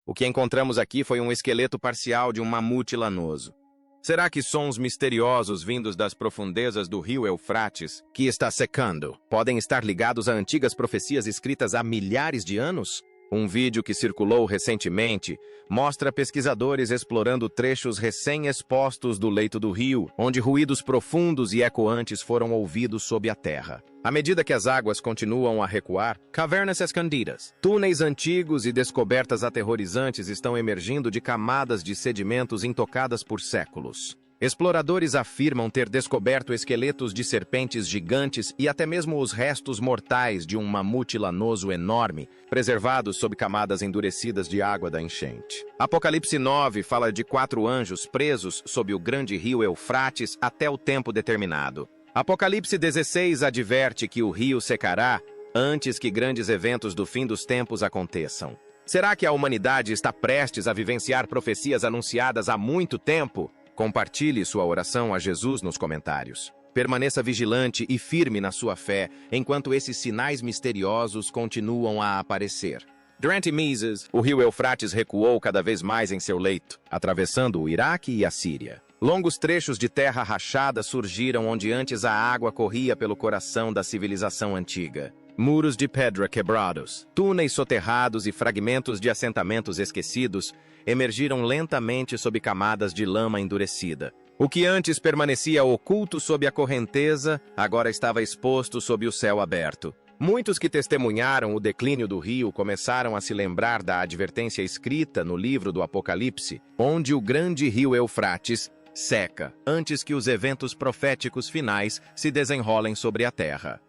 O que encontramos aqui foi um esqueleto parcial de um mamute lanoso. Será que sons misteriosos vindos das profundezas do rio Eufrates, que está secando, podem estar ligados a antigas profecias escritas há milhares de anos? Um vídeo que circulou recentemente mostra pesquisadores explorando trechos recém-expostos do leito do rio, onde ruídos profundos e ecoantes foram ouvidos sob a terra. À medida que as águas continuam a recuar, cavernas escondidas, túneis antigos e descobertas aterrorizantes estão emergindo de camadas de sedimentos intocadas por séculos. Exploradores afirmam ter descoberto esqueletos de serpentes gigantes e até mesmo os restos mortais de um mamute lanoso enorme, preservados sob camadas endurecidas de água da enchente. Apocalipse 9 fala de 4 anjos presos sob o grande rio Eufrates até o tempo determinado. Apocalipse 16 adverte que o rio secará antes que grandes eventos do fim dos tempos aconteçam. Será que a humanidade está prestes a vivenciar profecias anunciadas há muito tempo? Compartilhe sua oração a Jesus nos comentários. Permaneça vigilante e firme na sua fé, enquanto esses sinais misteriosos continuam a aparecer. Durante meses, o rio Eufrates recuou cada vez mais em seu leito, atravessando o Iraque e a Síria. Longos trechos de terra rachada surgiram onde antes a água corria pelo coração da civilização antiga. Muros de pedra quebrados, túneis soterrados e fragmentos de assentamentos esquecidos emergiram lentamente sob camadas de lama endurecida. O que antes permanecia oculto sob a correnteza, agora estava exposto sob o céu aberto. Muitos que testemunharam o declínio do rio começaram a se lembrar da advertência escrita no livro do Apocalipse, onde o grande rio Eufrates seca antes que os eventos proféticos finais se desenrolem sobre a terra.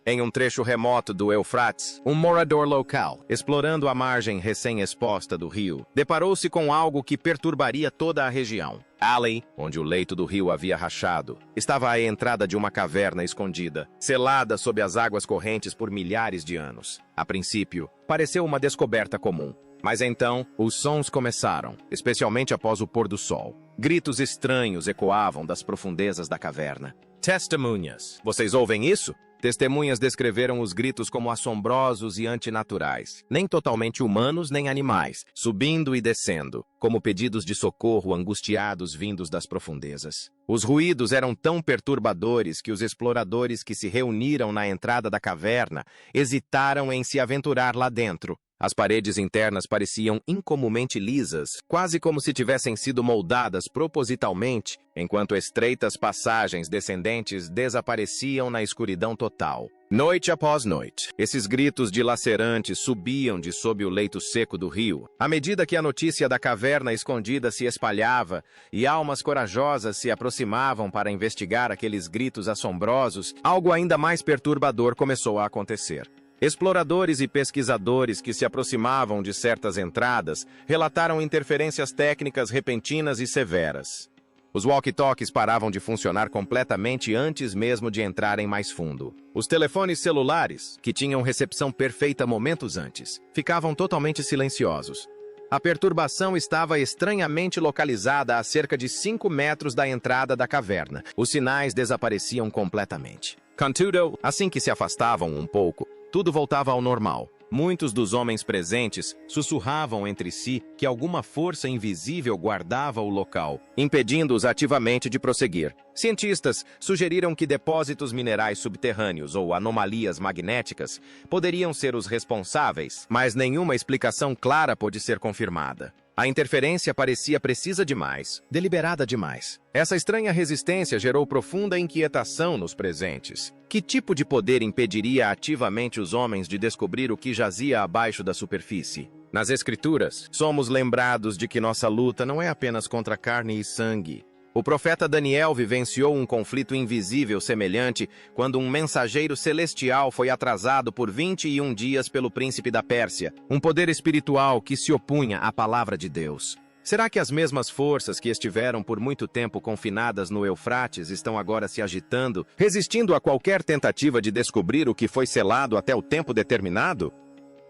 Em um trecho remoto do Eufrates, um morador local, explorando a margem recém-exposta do rio, deparou-se com algo que perturbaria toda a região. Ali, onde o leito do rio havia rachado, estava a entrada de uma caverna escondida, selada sob as águas correntes por milhares de anos. A princípio, pareceu uma descoberta comum. Mas então, os sons começaram, especialmente após o pôr do sol. Gritos estranhos ecoavam das profundezas da caverna. Testemunhas. Vocês ouvem isso? Testemunhas descreveram os gritos como assombrosos e antinaturais, nem totalmente humanos nem animais, subindo e descendo, como pedidos de socorro angustiados vindos das profundezas. Os ruídos eram tão perturbadores que os exploradores que se reuniram na entrada da caverna hesitaram em se aventurar lá dentro. As paredes internas pareciam incomumente lisas, quase como se tivessem sido moldadas propositalmente, enquanto estreitas passagens descendentes desapareciam na escuridão total. Noite após noite, esses gritos dilacerantes subiam de sob o leito seco do rio. À medida que a notícia da caverna escondida se espalhava e almas corajosas se aproximavam para investigar aqueles gritos assombrosos, algo ainda mais perturbador começou a acontecer. Exploradores e pesquisadores que se aproximavam de certas entradas relataram interferências técnicas repentinas e severas. Os walkie-talkies paravam de funcionar completamente antes mesmo de entrarem mais fundo. Os telefones celulares, que tinham recepção perfeita momentos antes, ficavam totalmente silenciosos. A perturbação estava estranhamente localizada a cerca de 5 metros da entrada da caverna. Os sinais desapareciam completamente. Contudo, assim que se afastavam um pouco, tudo voltava ao normal. Muitos dos homens presentes sussurravam entre si que alguma força invisível guardava o local, impedindo-os ativamente de prosseguir. Cientistas sugeriram que depósitos minerais subterrâneos ou anomalias magnéticas poderiam ser os responsáveis, mas nenhuma explicação clara pôde ser confirmada. A interferência parecia precisa demais, deliberada demais. Essa estranha resistência gerou profunda inquietação nos presentes. Que tipo de poder impediria ativamente os homens de descobrir o que jazia abaixo da superfície? Nas Escrituras, somos lembrados de que nossa luta não é apenas contra carne e sangue. O profeta Daniel vivenciou um conflito invisível semelhante quando um mensageiro celestial foi atrasado por 21 dias pelo príncipe da Pérsia, um poder espiritual que se opunha à palavra de Deus. Será que as mesmas forças que estiveram por muito tempo confinadas no Eufrates estão agora se agitando, resistindo a qualquer tentativa de descobrir o que foi selado até o tempo determinado?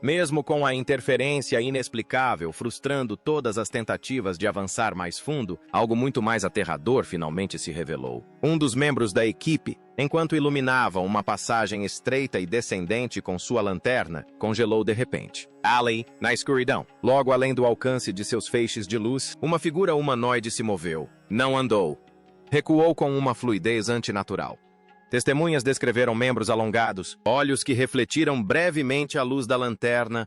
Mesmo com a interferência inexplicável frustrando todas as tentativas de avançar mais fundo, algo muito mais aterrador finalmente se revelou. Um dos membros da equipe, enquanto iluminava uma passagem estreita e descendente com sua lanterna, congelou de repente. Ali, na escuridão, logo além do alcance de seus feixes de luz, uma figura humanoide se moveu. Não andou. Recuou com uma fluidez antinatural. Testemunhas descreveram membros alongados, olhos que refletiram brevemente a luz da lanterna,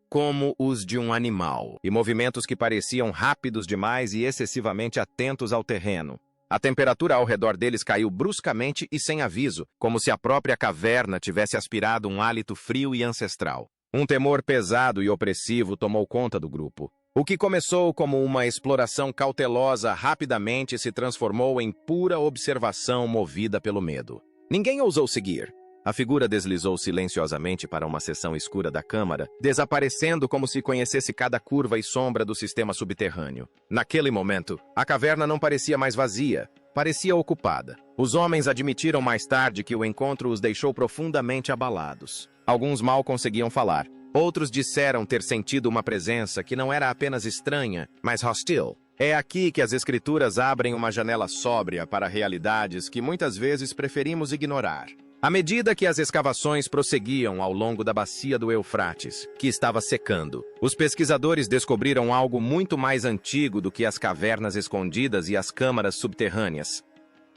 como os de um animal, e movimentos que pareciam rápidos demais e excessivamente atentos ao terreno. A temperatura ao redor deles caiu bruscamente e sem aviso, como se a própria caverna tivesse aspirado um hálito frio e ancestral. Um temor pesado e opressivo tomou conta do grupo. O que começou como uma exploração cautelosa rapidamente se transformou em pura observação movida pelo medo. Ninguém ousou seguir. A figura deslizou silenciosamente para uma seção escura da câmara, desaparecendo como se conhecesse cada curva e sombra do sistema subterrâneo. Naquele momento, a caverna não parecia mais vazia, parecia ocupada. Os homens admitiram mais tarde que o encontro os deixou profundamente abalados. Alguns mal conseguiam falar. Outros disseram ter sentido uma presença que não era apenas estranha, mas hostil. É aqui que as escrituras abrem uma janela sóbria para realidades que muitas vezes preferimos ignorar. À medida que as escavações prosseguiam ao longo da bacia do Eufrates, que estava secando, os pesquisadores descobriram algo muito mais antigo do que as cavernas escondidas e as câmaras subterrâneas.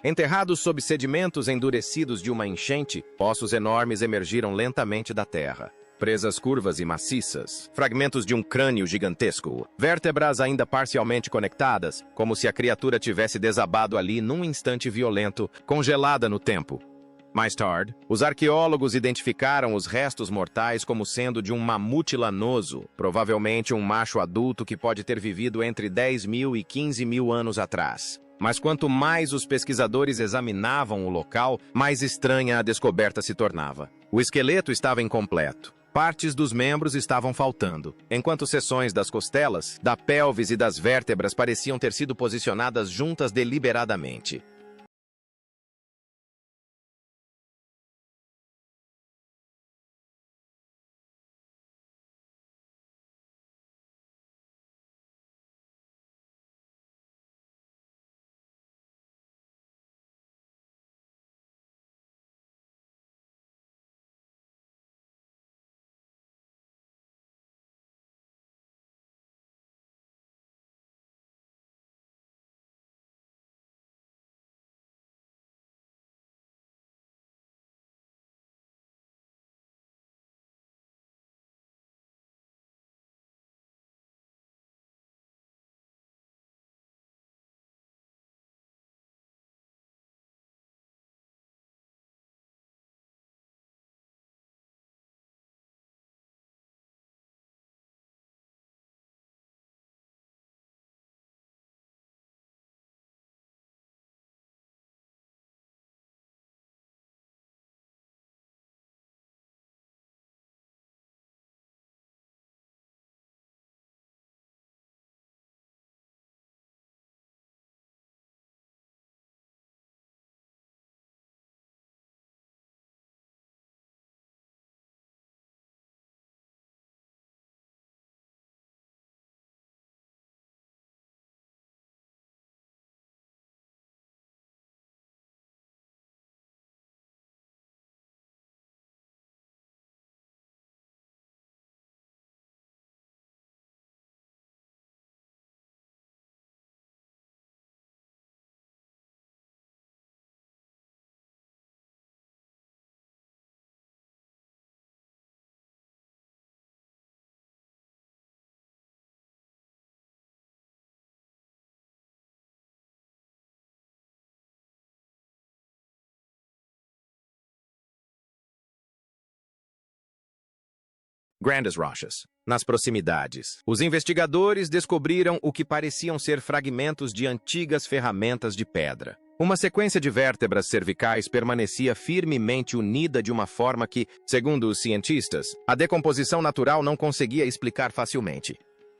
Enterrados sob sedimentos endurecidos de uma enchente, poços enormes emergiram lentamente da terra. Presas curvas e maciças, fragmentos de um crânio gigantesco, vértebras ainda parcialmente conectadas, como se a criatura tivesse desabado ali num instante violento, congelada no tempo. Mais tarde, os arqueólogos identificaram os restos mortais como sendo de um mamute lanoso, provavelmente um macho adulto que pode ter vivido entre 10.000 e 15.000 anos atrás. Mas quanto mais os pesquisadores examinavam o local, mais estranha a descoberta se tornava. O esqueleto estava incompleto. Partes dos membros estavam faltando, enquanto seções das costelas, da pelvis e das vértebras pareciam ter sido posicionadas juntas deliberadamente. Grandes rochas. Nas proximidades, os investigadores descobriram o que pareciam ser fragmentos de antigas ferramentas de pedra. Uma sequência de vértebras cervicais permanecia firmemente unida de uma forma que, segundo os cientistas, a decomposição natural não conseguia explicar facilmente.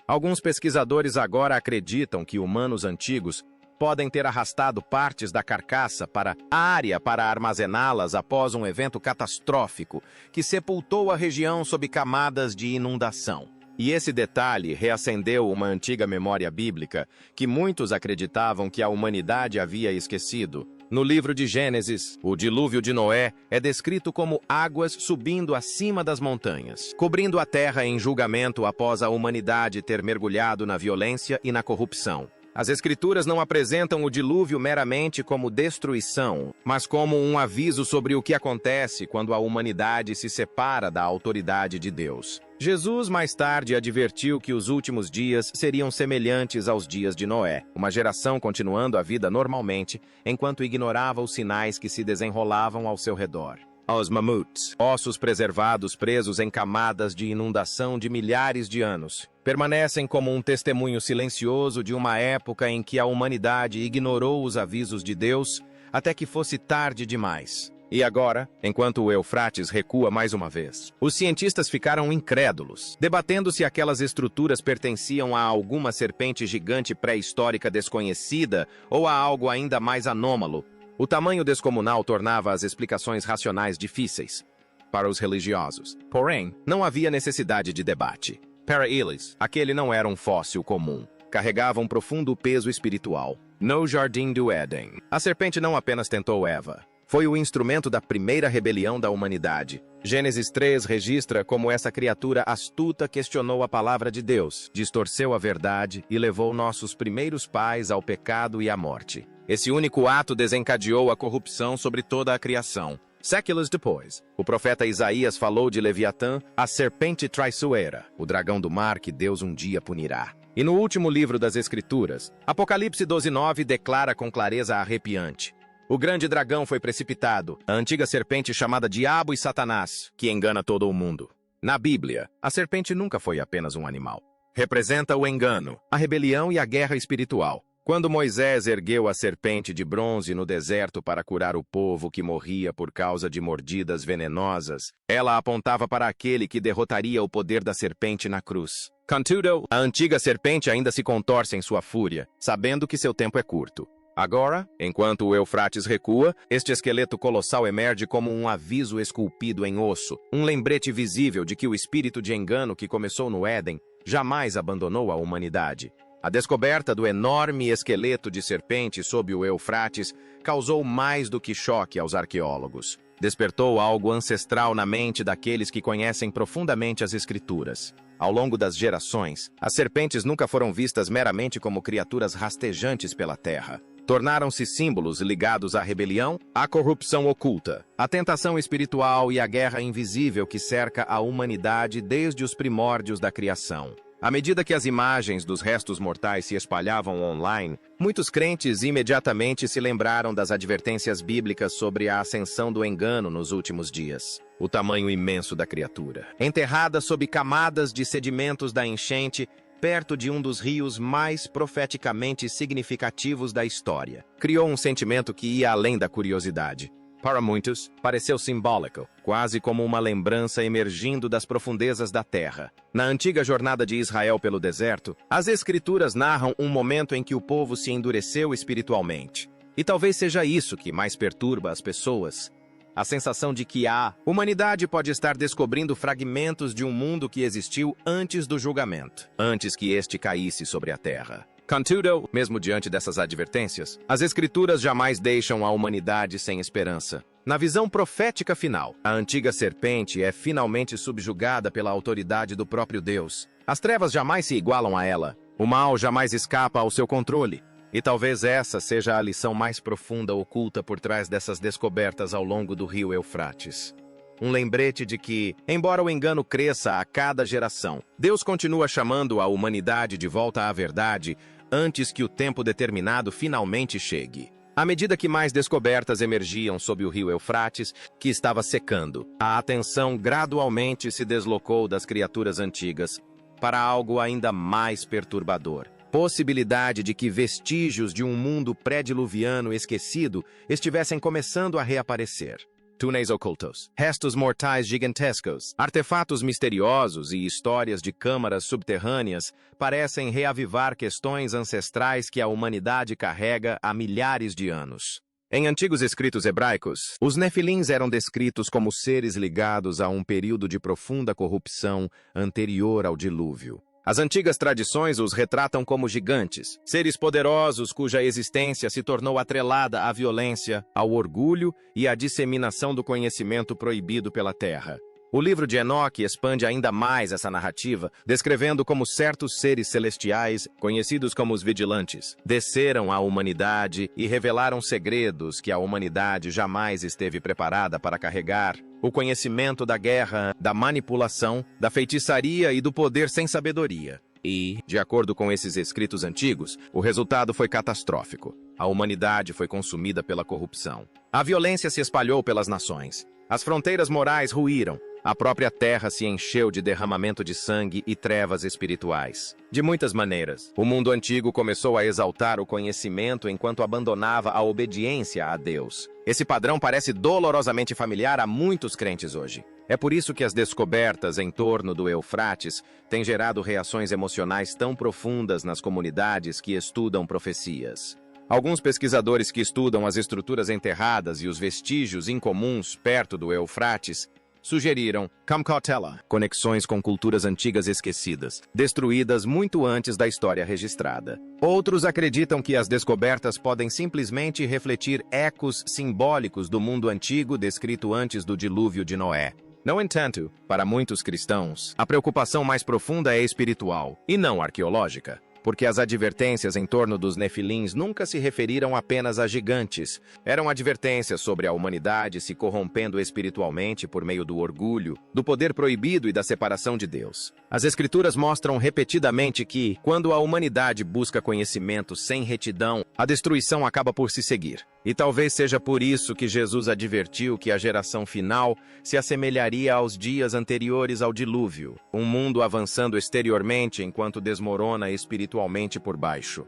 Alguns pesquisadores agora acreditam que humanos antigos podem ter arrastado partes da carcaça para a área para armazená-las após um evento catastrófico que sepultou a região sob camadas de inundação. E esse detalhe reacendeu uma antiga memória bíblica que muitos acreditavam que a humanidade havia esquecido. No livro de Gênesis, o dilúvio de Noé é descrito como águas subindo acima das montanhas, cobrindo a terra em julgamento após a humanidade ter mergulhado na violência e na corrupção. As Escrituras não apresentam o dilúvio meramente como destruição, mas como um aviso sobre o que acontece quando a humanidade se separa da autoridade de Deus. Jesus mais tarde advertiu que os últimos dias seriam semelhantes aos dias de Noé, uma geração continuando a vida normalmente, enquanto ignorava os sinais que se desenrolavam ao seu redor. Os mamutes, ossos preservados presos em camadas de inundação de milhares de anos, permanecem como um testemunho silencioso de uma época em que a humanidade ignorou os avisos de Deus até que fosse tarde demais. E agora, enquanto o Eufrates recua mais uma vez, os cientistas ficaram incrédulos, debatendo se aquelas estruturas pertenciam a alguma serpente gigante pré-histórica desconhecida ou a algo ainda mais anômalo. O tamanho descomunal tornava as explicações racionais difíceis para os religiosos. Porém, não havia necessidade de debate. Para eles, aquele não era um fóssil comum. Carregava um profundo peso espiritual. No Jardim do Éden, a serpente não apenas tentou Eva. Foi o instrumento da primeira rebelião da humanidade. Gênesis 3 registra como essa criatura astuta questionou a palavra de Deus, distorceu a verdade e levou nossos primeiros pais ao pecado e à morte. Esse único ato desencadeou a corrupção sobre toda a criação. Séculos depois, o profeta Isaías falou de Leviatã, a serpente traiçoeira, o dragão do mar que Deus um dia punirá. E no último livro das Escrituras, Apocalipse 12:9 declara com clareza arrepiante: o grande dragão foi precipitado, a antiga serpente chamada Diabo e Satanás, que engana todo o mundo. Na Bíblia, a serpente nunca foi apenas um animal. Representa o engano, a rebelião e a guerra espiritual. Quando Moisés ergueu a serpente de bronze no deserto para curar o povo que morria por causa de mordidas venenosas, ela apontava para aquele que derrotaria o poder da serpente na cruz. Contudo, a antiga serpente ainda se contorce em sua fúria, sabendo que seu tempo é curto. Agora, enquanto o Eufrates recua, este esqueleto colossal emerge como um aviso esculpido em osso, um lembrete visível de que o espírito de engano que começou no Éden jamais abandonou a humanidade. A descoberta do enorme esqueleto de serpente sob o Eufrates causou mais do que choque aos arqueólogos. Despertou algo ancestral na mente daqueles que conhecem profundamente as Escrituras. Ao longo das gerações, as serpentes nunca foram vistas meramente como criaturas rastejantes pela terra. Tornaram-se símbolos ligados à rebelião, à corrupção oculta, à tentação espiritual e à guerra invisível que cerca a humanidade desde os primórdios da criação. À medida que as imagens dos restos mortais se espalhavam online, muitos crentes imediatamente se lembraram das advertências bíblicas sobre a ascensão do engano nos últimos dias. O tamanho imenso da criatura, enterrada sob camadas de sedimentos da enchente, perto de um dos rios mais profeticamente significativos da história, criou um sentimento que ia além da curiosidade. Para muitos, pareceu simbólico, quase como uma lembrança emergindo das profundezas da terra. Na antiga jornada de Israel pelo deserto, as Escrituras narram um momento em que o povo se endureceu espiritualmente. E talvez seja isso que mais perturba as pessoas. A sensação de que a humanidade pode estar descobrindo fragmentos de um mundo que existiu antes do julgamento, antes que este caísse sobre a terra. Contudo, mesmo diante dessas advertências, as Escrituras jamais deixam a humanidade sem esperança. Na visão profética final, a antiga serpente é finalmente subjugada pela autoridade do próprio Deus. As trevas jamais se igualam a ela. O mal jamais escapa ao seu controle. E talvez essa seja a lição mais profunda oculta por trás dessas descobertas ao longo do rio Eufrates. Um lembrete de que, embora o engano cresça a cada geração, Deus continua chamando a humanidade de volta à verdade antes que o tempo determinado finalmente chegue. À medida que mais descobertas emergiam sob o rio Eufrates, que estava secando, a atenção gradualmente se deslocou das criaturas antigas para algo ainda mais perturbador. Possibilidade de que vestígios de um mundo pré-diluviano esquecido estivessem começando a reaparecer. túneis ocultos, restos mortais gigantescos, artefatos misteriosos e histórias de câmaras subterrâneas parecem reavivar questões ancestrais que a humanidade carrega há milhares de anos. Em antigos escritos hebraicos, os Nefilins eram descritos como seres ligados a um período de profunda corrupção anterior ao dilúvio. As antigas tradições os retratam como gigantes, seres poderosos cuja existência se tornou atrelada à violência, ao orgulho e à disseminação do conhecimento proibido pela terra. O livro de Enoque expande ainda mais essa narrativa, descrevendo como certos seres celestiais, conhecidos como os vigilantes, desceram à humanidade e revelaram segredos que a humanidade jamais esteve preparada para carregar. O conhecimento da guerra, da manipulação, da feitiçaria e do poder sem sabedoria. E, de acordo com esses escritos antigos, o resultado foi catastrófico. A humanidade foi consumida pela corrupção. A violência se espalhou pelas nações. As fronteiras morais ruíram. A própria terra se encheu de derramamento de sangue e trevas espirituais. De muitas maneiras, o mundo antigo começou a exaltar o conhecimento enquanto abandonava a obediência a Deus. Esse padrão parece dolorosamente familiar a muitos crentes hoje. É por isso que as descobertas em torno do Eufrates têm gerado reações emocionais tão profundas nas comunidades que estudam profecias. Alguns pesquisadores que estudam as estruturas enterradas e os vestígios incomuns perto do Eufrates sugeriram Kamkotela, conexões com culturas antigas esquecidas, destruídas muito antes da história registrada. Outros acreditam que as descobertas podem simplesmente refletir ecos simbólicos do mundo antigo descrito antes do dilúvio de Noé. No entanto, para muitos cristãos, a preocupação mais profunda é espiritual e não arqueológica. Porque as advertências em torno dos Nefilins nunca se referiram apenas a gigantes. Eram advertências sobre a humanidade se corrompendo espiritualmente por meio do orgulho, do poder proibido e da separação de Deus. As Escrituras mostram repetidamente que, quando a humanidade busca conhecimento sem retidão, a destruição acaba por se seguir. E talvez seja por isso que Jesus advertiu que a geração final se assemelharia aos dias anteriores ao dilúvio, um mundo avançando exteriormente enquanto desmorona espiritualmente por baixo.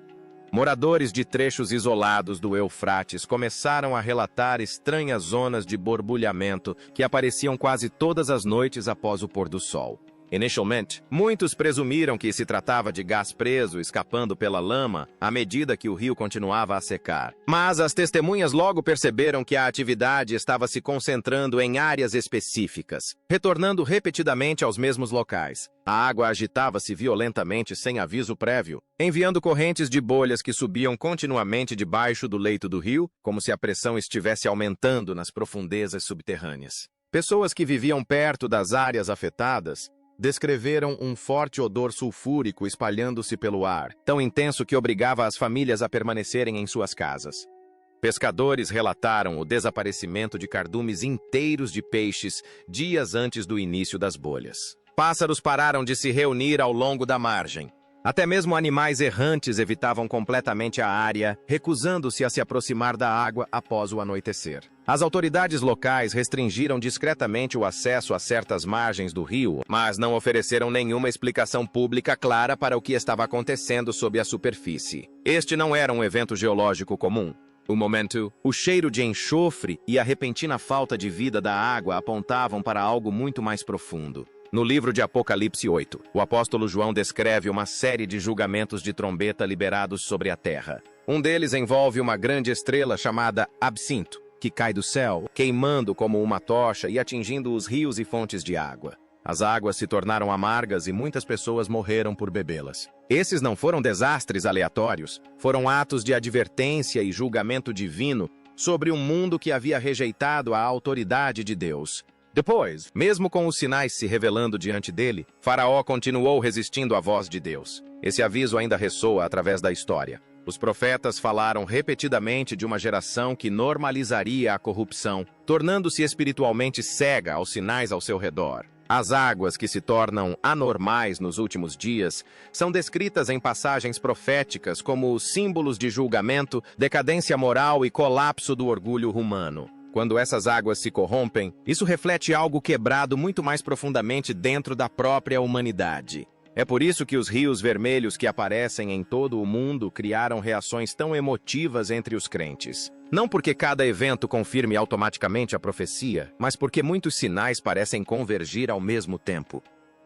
Moradores de trechos isolados do Eufrates começaram a relatar estranhas zonas de borbulhamento que apareciam quase todas as noites após o pôr do sol. Inicialmente, muitos presumiram que se tratava de gás preso escapando pela lama à medida que o rio continuava a secar. Mas as testemunhas logo perceberam que a atividade estava se concentrando em áreas específicas, retornando repetidamente aos mesmos locais. A água agitava-se violentamente sem aviso prévio, enviando correntes de bolhas que subiam continuamente debaixo do leito do rio, como se a pressão estivesse aumentando nas profundezas subterrâneas. Pessoas que viviam perto das áreas afetadas descreveram um forte odor sulfúrico espalhando-se pelo ar, tão intenso que obrigava as famílias a permanecerem em suas casas. Pescadores relataram o desaparecimento de cardumes inteiros de peixes dias antes do início das bolhas. Pássaros pararam de se reunir ao longo da margem. Até mesmo animais errantes evitavam completamente a área, recusando-se a se aproximar da água após o anoitecer. As autoridades locais restringiram discretamente o acesso a certas margens do rio, mas não ofereceram nenhuma explicação pública clara para o que estava acontecendo sob a superfície. Este não era um evento geológico comum. O momento, o cheiro de enxofre e a repentina falta de vida da água apontavam para algo muito mais profundo. No livro de Apocalipse 8, o apóstolo João descreve uma série de julgamentos de trombeta liberados sobre a terra. Um deles envolve uma grande estrela chamada Absinto, que cai do céu, queimando como uma tocha e atingindo os rios e fontes de água. As águas se tornaram amargas e muitas pessoas morreram por bebê-las. Esses não foram desastres aleatórios, foram atos de advertência e julgamento divino sobre um mundo que havia rejeitado a autoridade de Deus. Depois, mesmo com os sinais se revelando diante dele, Faraó continuou resistindo à voz de Deus. Esse aviso ainda ressoa através da história. Os profetas falaram repetidamente de uma geração que normalizaria a corrupção, tornando-se espiritualmente cega aos sinais ao seu redor. As águas que se tornam anormais nos últimos dias são descritas em passagens proféticas como símbolos de julgamento, decadência moral e colapso do orgulho humano. Quando essas águas se corrompem, isso reflete algo quebrado muito mais profundamente dentro da própria humanidade. É por isso que os rios vermelhos que aparecem em todo o mundo criaram reações tão emotivas entre os crentes. Não porque cada evento confirme automaticamente a profecia, mas porque muitos sinais parecem convergir ao mesmo tempo.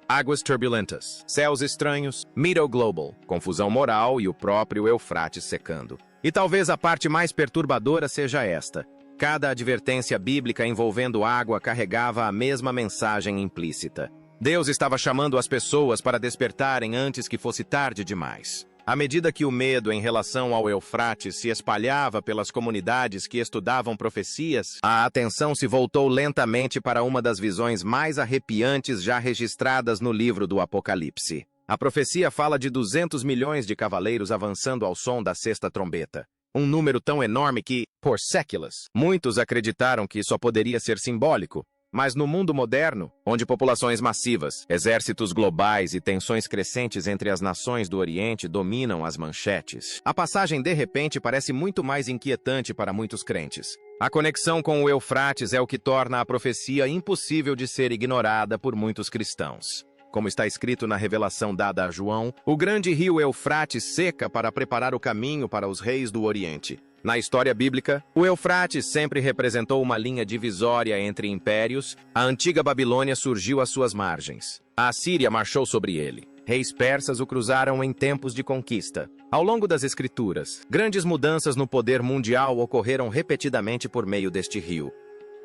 Águas turbulentas, céus estranhos, Mito Global, confusão moral e o próprio Eufrates secando. E talvez a parte mais perturbadora seja esta. Cada advertência bíblica envolvendo água carregava a mesma mensagem implícita. Deus estava chamando as pessoas para despertarem antes que fosse tarde demais. À medida que o medo em relação ao Eufrates se espalhava pelas comunidades que estudavam profecias, a atenção se voltou lentamente para uma das visões mais arrepiantes já registradas no livro do Apocalipse. A profecia fala de 200 milhões de cavaleiros avançando ao som da sexta trombeta. Um número tão enorme que, por séculos, muitos acreditaram que só poderia ser simbólico. Mas no mundo moderno, onde populações massivas, exércitos globais e tensões crescentes entre as nações do Oriente dominam as manchetes, a passagem de repente parece muito mais inquietante para muitos crentes. A conexão com o Eufrates é o que torna a profecia impossível de ser ignorada por muitos cristãos. Como está escrito na revelação dada a João, o grande rio Eufrates seca para preparar o caminho para os reis do Oriente. Na história bíblica, o Eufrates sempre representou uma linha divisória entre impérios. A antiga Babilônia surgiu às suas margens. A Assíria marchou sobre ele. Reis persas o cruzaram em tempos de conquista. Ao longo das escrituras, grandes mudanças no poder mundial ocorreram repetidamente por meio deste rio.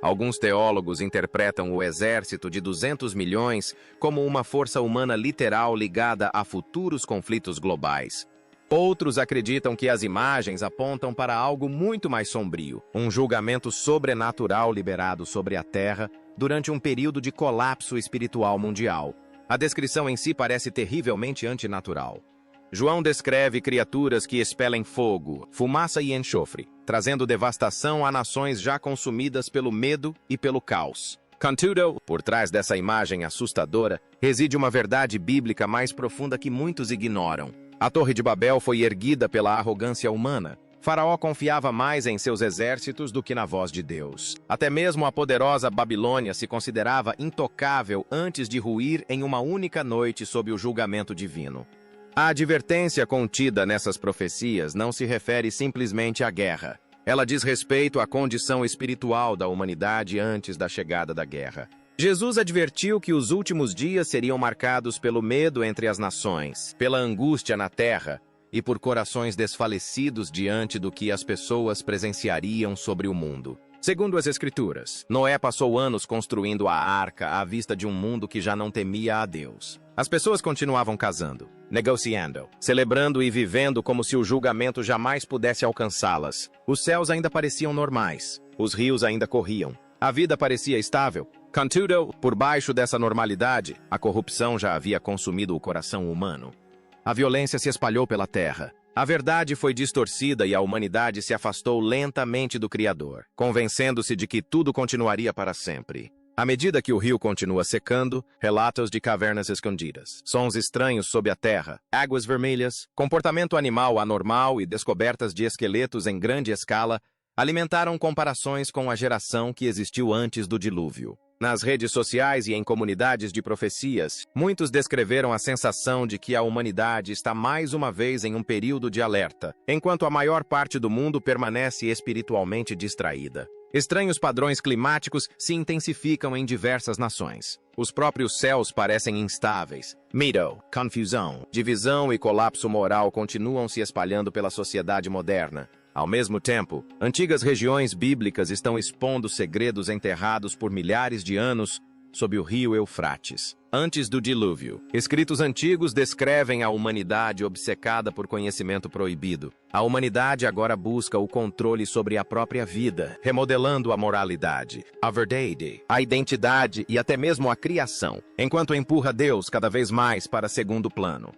Alguns teólogos interpretam o exército de 200 milhões como uma força humana literal ligada a futuros conflitos globais. Outros acreditam que as imagens apontam para algo muito mais sombrio, um julgamento sobrenatural liberado sobre a Terra durante um período de colapso espiritual mundial. A descrição em si parece terrivelmente antinatural. João descreve criaturas que expelem fogo, fumaça e enxofre, trazendo devastação a nações já consumidas pelo medo e pelo caos. Contudo, por trás dessa imagem assustadora, reside uma verdade bíblica mais profunda que muitos ignoram. A Torre de Babel foi erguida pela arrogância humana. Faraó confiava mais em seus exércitos do que na voz de Deus. Até mesmo a poderosa Babilônia se considerava intocável antes de ruir em uma única noite sob o julgamento divino. A advertência contida nessas profecias não se refere simplesmente à guerra. Ela diz respeito à condição espiritual da humanidade antes da chegada da guerra. Jesus advertiu que os últimos dias seriam marcados pelo medo entre as nações, pela angústia na terra e por corações desfalecidos diante do que as pessoas presenciariam sobre o mundo. Segundo as Escrituras, Noé passou anos construindo a arca à vista de um mundo que já não temia a Deus. As pessoas continuavam casando, negociando, celebrando e vivendo como se o julgamento jamais pudesse alcançá-las. Os céus ainda pareciam normais, os rios ainda corriam, a vida parecia estável. Contudo, por baixo dessa normalidade, a corrupção já havia consumido o coração humano. A violência se espalhou pela terra. A verdade foi distorcida e a humanidade se afastou lentamente do Criador, convencendo-se de que tudo continuaria para sempre. À medida que o rio continua secando, relatos de cavernas escondidas, sons estranhos sob a terra, águas vermelhas, comportamento animal anormal e descobertas de esqueletos em grande escala alimentaram comparações com a geração que existiu antes do dilúvio. Nas redes sociais e em comunidades de profecias, muitos descreveram a sensação de que a humanidade está mais uma vez em um período de alerta, enquanto a maior parte do mundo permanece espiritualmente distraída. Estranhos padrões climáticos se intensificam em diversas nações. Os próprios céus parecem instáveis. Mito, confusão, divisão e colapso moral continuam se espalhando pela sociedade moderna. Ao mesmo tempo, antigas regiões bíblicas estão expondo segredos enterrados por milhares de anos sob o rio Eufrates. Antes do dilúvio, escritos antigos descrevem a humanidade obcecada por conhecimento proibido. A humanidade agora busca o controle sobre a própria vida, remodelando a moralidade, a verdade, a identidade e até mesmo a criação, enquanto empurra Deus cada vez mais para segundo plano.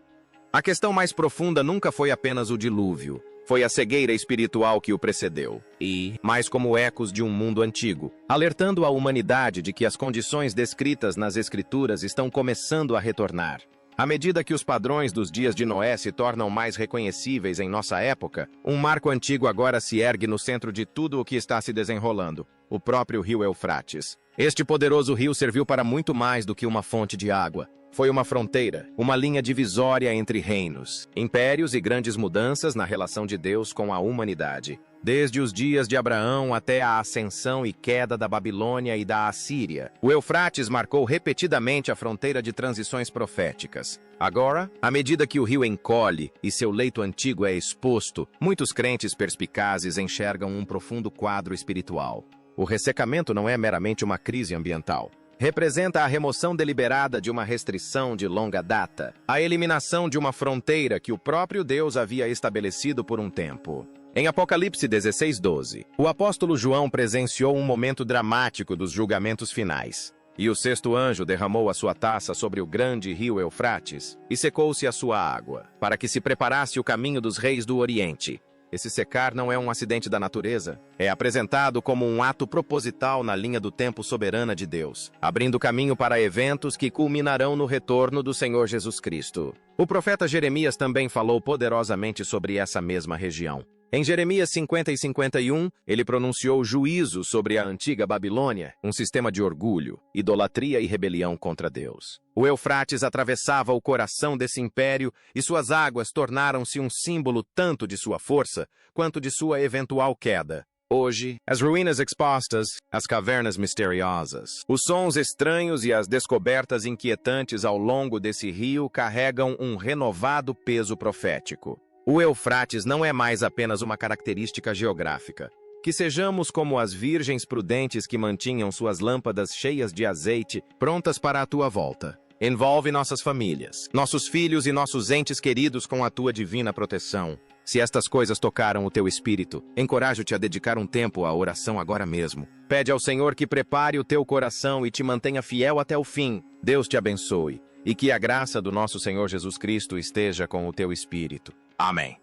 A questão mais profunda nunca foi apenas o dilúvio. Foi a cegueira espiritual que o precedeu, e, mais como ecos de um mundo antigo, alertando a humanidade de que as condições descritas nas Escrituras estão começando a retornar. À medida que os padrões dos dias de Noé se tornam mais reconhecíveis em nossa época, um marco antigo agora se ergue no centro de tudo o que está se desenrolando, o próprio rio Eufrates. Este poderoso rio serviu para muito mais do que uma fonte de água. Foi uma fronteira, uma linha divisória entre reinos, impérios e grandes mudanças na relação de Deus com a humanidade. Desde os dias de Abraão até a ascensão e queda da Babilônia e da Assíria, o Eufrates marcou repetidamente a fronteira de transições proféticas. Agora, à medida que o rio encolhe e seu leito antigo é exposto, muitos crentes perspicazes enxergam um profundo quadro espiritual. O ressecamento não é meramente uma crise ambiental. Representa a remoção deliberada de uma restrição de longa data, a eliminação de uma fronteira que o próprio Deus havia estabelecido por um tempo. Em Apocalipse 16:12, o apóstolo João presenciou um momento dramático dos julgamentos finais. E o sexto anjo derramou a sua taça sobre o grande rio Eufrates, e secou-se a sua água, para que se preparasse o caminho dos reis do Oriente. Esse secar não é um acidente da natureza. É apresentado como um ato proposital na linha do tempo soberana de Deus, abrindo caminho para eventos que culminarão no retorno do Senhor Jesus Cristo. O profeta Jeremias também falou poderosamente sobre essa mesma região. Em Jeremias 50 e 51, ele pronunciou juízo sobre a antiga Babilônia, um sistema de orgulho, idolatria e rebelião contra Deus. O Eufrates atravessava o coração desse império e suas águas tornaram-se um símbolo tanto de sua força quanto de sua eventual queda. Hoje, as ruínas expostas, as cavernas misteriosas, os sons estranhos e as descobertas inquietantes ao longo desse rio carregam um renovado peso profético. O Eufrates não é mais apenas uma característica geográfica. Que sejamos como as virgens prudentes que mantinham suas lâmpadas cheias de azeite, prontas para a tua volta. Envolve nossas famílias, nossos filhos e nossos entes queridos com a tua divina proteção. Se estas coisas tocaram o teu espírito, encorajo-te a dedicar um tempo à oração agora mesmo. Pede ao Senhor que prepare o teu coração e te mantenha fiel até o fim. Deus te abençoe, e que a graça do nosso Senhor Jesus Cristo esteja com o teu espírito. Amém.